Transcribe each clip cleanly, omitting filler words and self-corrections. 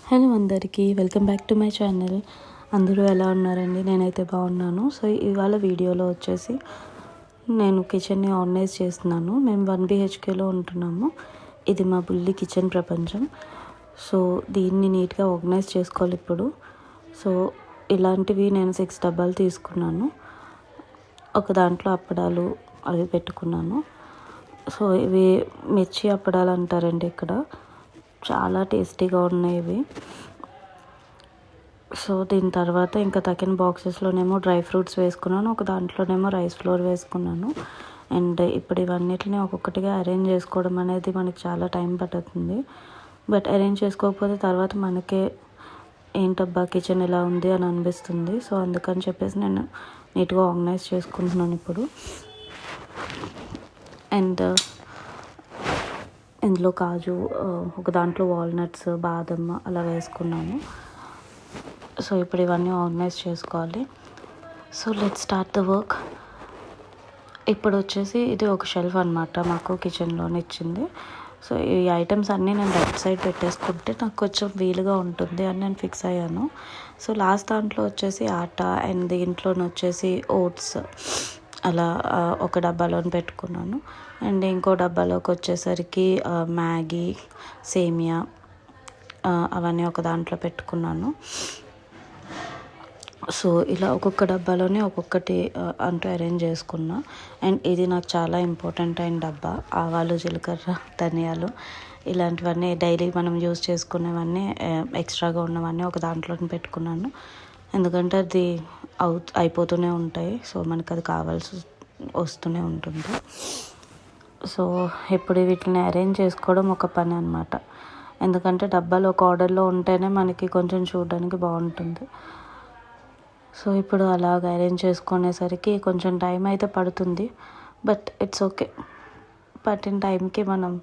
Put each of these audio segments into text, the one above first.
Hello అందరికీ welcome back to my channel. అందరూ ఎలా ఉన్నారండి? నేనైతే బాగున్నాను. సో ఇవాళ వీడియోలో వచ్చేసి నేను కిచెన్ని ఆర్గనైజ్ చేస్తున్నాను. మేము 1 BHKలో ఉంటున్నాము. ఇది మా బుల్లి కిచెన్ ప్రపంచం. సో దీన్ని నీట్గా ఆర్గనైజ్ చేసుకోవాలి ఇప్పుడు. సో ఇలాంటివి నేను 6 డబ్బాలు తీసుకున్నాను. ఒక దాంట్లో అప్పడాలు అవి పెట్టుకున్నాను. సో ఇవి మిర్చి అప్పడాలు అంటారండి ఇక్కడ. చాలా టేస్టీగా ఉన్నాయి ఇవి. సో దీని తర్వాత ఇంకా తగిన బాక్సెస్లోనేమో డ్రై ఫ్రూట్స్ వేసుకున్నాను, ఒక దాంట్లోనేమో రైస్ ఫ్లోర్ వేసుకున్నాను. అండ్ ఇప్పుడు ఇవన్నిటిని ఒక్కొక్కటిగా అరేంజ్ చేసుకోవడం అనేది మనకి చాలా టైం పడుతుంది. బట్ అరేంజ్ చేసుకోకపోతే తర్వాత మనకే ఏంటబ్బా కిచెన్ ఎలా ఉంది అని అనిపిస్తుంది. సో అందుకని చెప్పేసి నేను నీట్గా ఆర్గనైజ్ చేసుకుంటున్నాను ఇప్పుడు. అండ్ ఇందులో కాజు, ఒక దాంట్లో వాల్నట్స్, బాదం అలా వేసుకున్నాను. సో ఇప్పుడు ఇవన్నీ ఆర్గనైజ్ చేసుకోవాలి. So let's start the work. ఇప్పుడు వచ్చేసి ఇది ఒక షెల్ఫ్ అనమాట, మాకు కిచెన్లోనే ఇచ్చింది. సో ఈ ఐటమ్స్ అన్నీ నేను రైట్ సైడ్ పెట్టేసుకుంటే నాకు కొంచెం వీలుగా ఉంటుంది అని నేను ఫిక్స్ అయ్యాను. సో లాస్ట్ దాంట్లో వచ్చేసి ఆటా అండ్ దీంట్లోనే వచ్చేసి ఓట్స్ అలా ఒక డబ్బాలోని పెట్టుకున్నాను. అండ్ ఇంకో డబ్బాలోకి వచ్చేసరికి మ్యాగీ, సేమియా అవన్నీ ఒక దాంట్లో పెట్టుకున్నాను. సో ఇలా ఒక్కొక్క డబ్బాలోనే ఒక్కొక్కటి అంటూ అరేంజ్ చేసుకున్నా. అండ్ ఇది నాకు చాలా ఇంపార్టెంట్ అయిన డబ్బా. ఆవాలు, జీలకర్ర, ధనియాలు ఇలాంటివన్నీ డైలీ మనం యూజ్ చేసుకునేవన్నీ ఎక్స్ట్రాగా ఉన్నవన్నీ ఒక దాంట్లో పెట్టుకున్నాను. ఎందుకంటే అది అయిపోతూనే ఉంటాయి. సో మనకు అది కావాల్సి వస్తూనే ఉంటుంది. సో ఇప్పుడు వీటిని అరేంజ్ చేసుకోవడం ఒక పని అనమాట. ఎందుకంటే డబ్బాలు ఒక ఆర్డర్లో ఉంటేనే మనకి కొంచెం చూడడానికి బాగుంటుంది. సో ఇప్పుడు అలాగ అరేంజ్ చేసుకునేసరికి కొంచెం టైం అయితే పడుతుంది. But it's okay. పట్టిన టైంకి మనం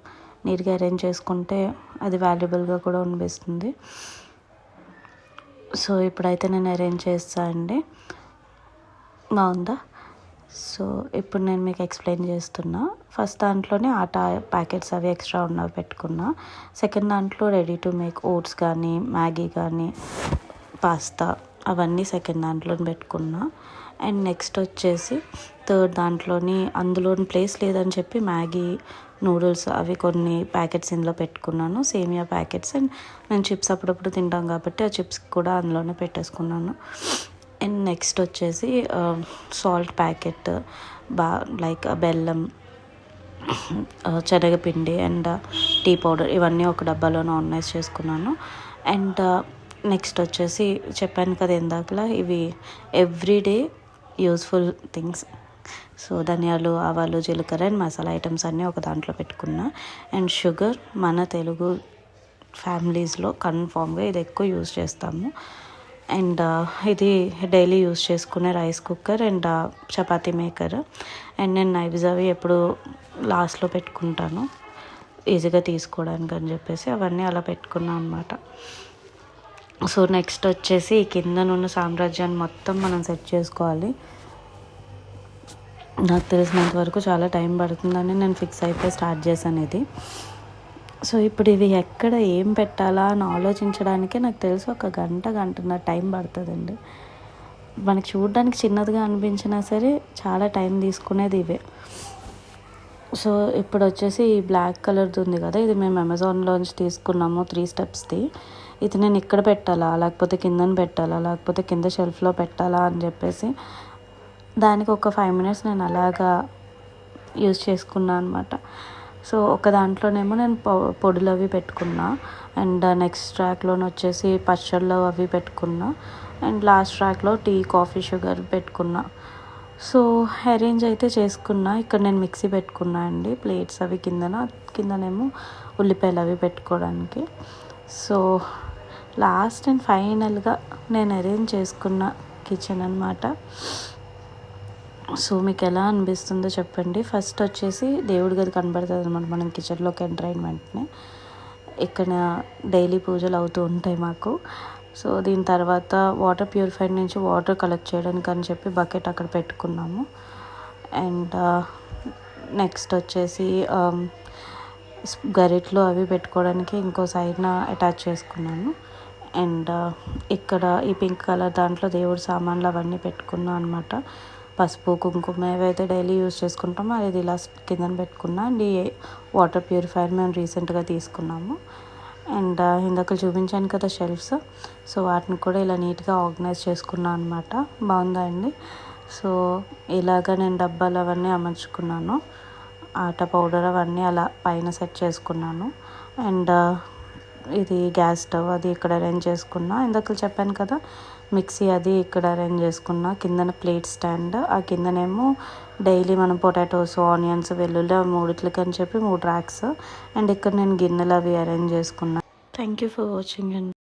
నీట్గా అరేంజ్ చేసుకుంటే అది వాల్యుబుల్గా కూడా అనిపిస్తుంది. సో ఇప్పుడైతే నేను అరేంజ్ చేస్తా అండి. బాగుందా? సో ఇప్పుడు నేను మీకు ఎక్స్ప్లెయిన్ చేస్తున్నా. ఫస్ట్ దాంట్లోనే ఆటా ప్యాకెట్స్ అవి ఎక్స్ట్రా ఉన్నవి పెట్టుకున్నా. సెకండ్ దాంట్లో రెడీ టు మేక్ ఓట్స్ కానీ, మ్యాగీ కానీ, పాస్తా అవన్నీ సెకండ్ దాంట్లో పెట్టుకున్నా. అండ్ నెక్స్ట్ వచ్చేసి థర్డ్ దాంట్లోని అందులోని ప్లేస్ లేదని చెప్పి మ్యాగీ, నూడిల్స్ అవి కొన్ని ప్యాకెట్స్ ఇందులో పెట్టుకున్నాను. సేమియా ప్యాకెట్స్ అండ్ నేను చిప్స్ అప్పుడప్పుడు తింటాం కాబట్టి ఆ చిప్స్ కూడా అందులోనే పెట్టేసుకున్నాను. అండ్ నెక్స్ట్ వచ్చేసి సాల్ట్ ప్యాకెట్, లైక్ బెల్లం, శనగపిండి అండ్ టీ పౌడర్ ఇవన్నీ ఒక డబ్బాలోనే ఆర్గనైజ్ చేసుకున్నాను. అండ్ నెక్స్ట్ వచ్చేసి చెప్పాను కదా ఇందాకలా, ఇవి ఎవ్రీడే యూస్ఫుల్ థింగ్స్. సో ధనియాలు, ఆవాలు, జీలకర్ర అండ్ మసాలా ఐటమ్స్ అన్నీ ఒక దాంట్లో పెట్టుకున్నా. అండ్ షుగర్ మన తెలుగు ఫ్యామిలీస్లో కన్ఫామ్గా ఇది ఎక్కువ యూజ్ చేస్తాము. అండ్ ఇది డైలీ యూజ్ చేసుకునే rice cooker and chapati maker. And నేను నైవ్స్ అవి ఎప్పుడు లాస్ట్లో పెట్టుకుంటాను ఈజీగా తీసుకోవడానికి అని చెప్పేసి అవన్నీ అలా పెట్టుకున్నాను అనమాట. సో నెక్స్ట్ వచ్చేసి కిందనున్న సామ్రాజ్యాన్ని మొత్తం మనం సెట్ చేసుకోవాలి. నాకు తెలిసినంత వరకు చాలా టైం పడుతుందని నేను ఫిక్స్ అయిపోయి స్టార్ట్ చేశాను ఇది. సో ఇప్పుడు ఇవి ఎక్కడ ఏం పెట్టాలా అని ఆలోచించడానికే నాకు తెలిసి ఒక గంటన్నర టైం పడుతుందండి. మనకి చూడడానికి చిన్నదిగా అనిపించినా సరే చాలా టైం తీసుకునేది ఇవే. సో ఇప్పుడు వచ్చేసి ఈ బ్లాక్ కలర్ది ఉంది కదా, ఇది మేము అమెజాన్లోంచి తీసుకున్నాము 3 స్టెప్స్ది. ఇది నేను ఇక్కడ పెట్టాలా, లేకపోతే కిందన పెట్టాలా, లేకపోతే కింద షెల్ఫ్లో పెట్టాలా అని చెప్పేసి దానికి ఒక 5 minutes నేను అలాగా యూజ్ చేసుకున్నాను అనమాట. సో ఒక దాంట్లోనేమో నేను పొడులు అవి పెట్టుకున్నా. అండ్ నెక్స్ట్ ట్రాక్లోనే వచ్చేసి పచ్చళ్ళు అవి పెట్టుకున్నా. అండ్ లాస్ట్ ట్రాక్లో టీ, కాఫీ, షుగర్ పెట్టుకున్నా. సో అరేంజ్ అయితే చేసుకున్నా. ఇక్కడ నేను మిక్సీ పెట్టుకున్నా అండి, ప్లేట్స్ అవి కిందనేమో ఉల్లిపాయలు అవి పెట్టుకోవడానికి. సో లాస్ట్ అండ్ ఫైనల్గా నేను అరేంజ్ చేసుకున్న కిచెన్ అనమాట. సో మీకు ఎలా అనిపిస్తుందో చెప్పండి. ఫస్ట్ వచ్చేసి దేవుడి గది కనబడుతుంది అనమాట మనం కిచెన్లోకి ఎంటర్ అయిన వెంటనే. ఇక్కడ డైలీ పూజలు అవుతూ ఉంటాయి మాకు. సో దీని తర్వాత వాటర్ ప్యూరిఫైర్ నుంచి వాటర్ కలెక్ట్ చేయడానికి అని చెప్పి బకెట్ అక్కడ పెట్టుకున్నాము. అండ్ నెక్స్ట్ వచ్చేసి గరిట్లు అవి పెట్టుకోవడానికి ఇంకో సైడ్న అటాచ్ చేసుకున్నాను. అండ్ ఇక్కడ ఈ పింక్ కలర్ దాంట్లో దేవుడి సామాన్లు అవన్నీ పెట్టుకున్నాను అనమాట. పసుపు కుంకుమ ఏవైతే డైలీ యూజ్ చేసుకుంటామో అది ఇలా కిందన పెట్టుకున్నా. అండ్ ఈ వాటర్ ప్యూరిఫైయర్ మేము రీసెంట్గా తీసుకున్నాము. అండ్ ఇందాక చూపించాను కదా షెల్ఫ్స్, సో వాటిని కూడా ఇలా నీట్గా ఆర్గనైజ్ చేసుకున్నాను అనమాట. బాగుందా అండి? సో ఇలాగ నేను డబ్బాలు అవన్నీ అమర్చుకున్నాను. ఆట పౌడర్ అవన్నీ అలా పైన సెట్ చేసుకున్నాను. అండ్ ఇది గ్యాస్ స్టవ్ అది ఇక్కడ అరేంజ్ చేసుకున్నా. ఇందాక చెప్పాను కదా మిక్సీ అది ఇక్కడ అరేంజ్ చేసుకున్నా. కిందన ప్లేట్ స్టాండ్, ఆ కిందనేమో డైలీ మనం పొటాటోస్ ఆనియన్స్ వెల్లుల్లి మూడిట్లకి అని చెప్పి 3 ర్యాక్స్. అండ్ ఇక్కడ నేను గిన్నెలు అవి అరేంజ్ చేసుకున్నా. థ్యాంక్ యూ ఫర్ వాచింగ్ అండి.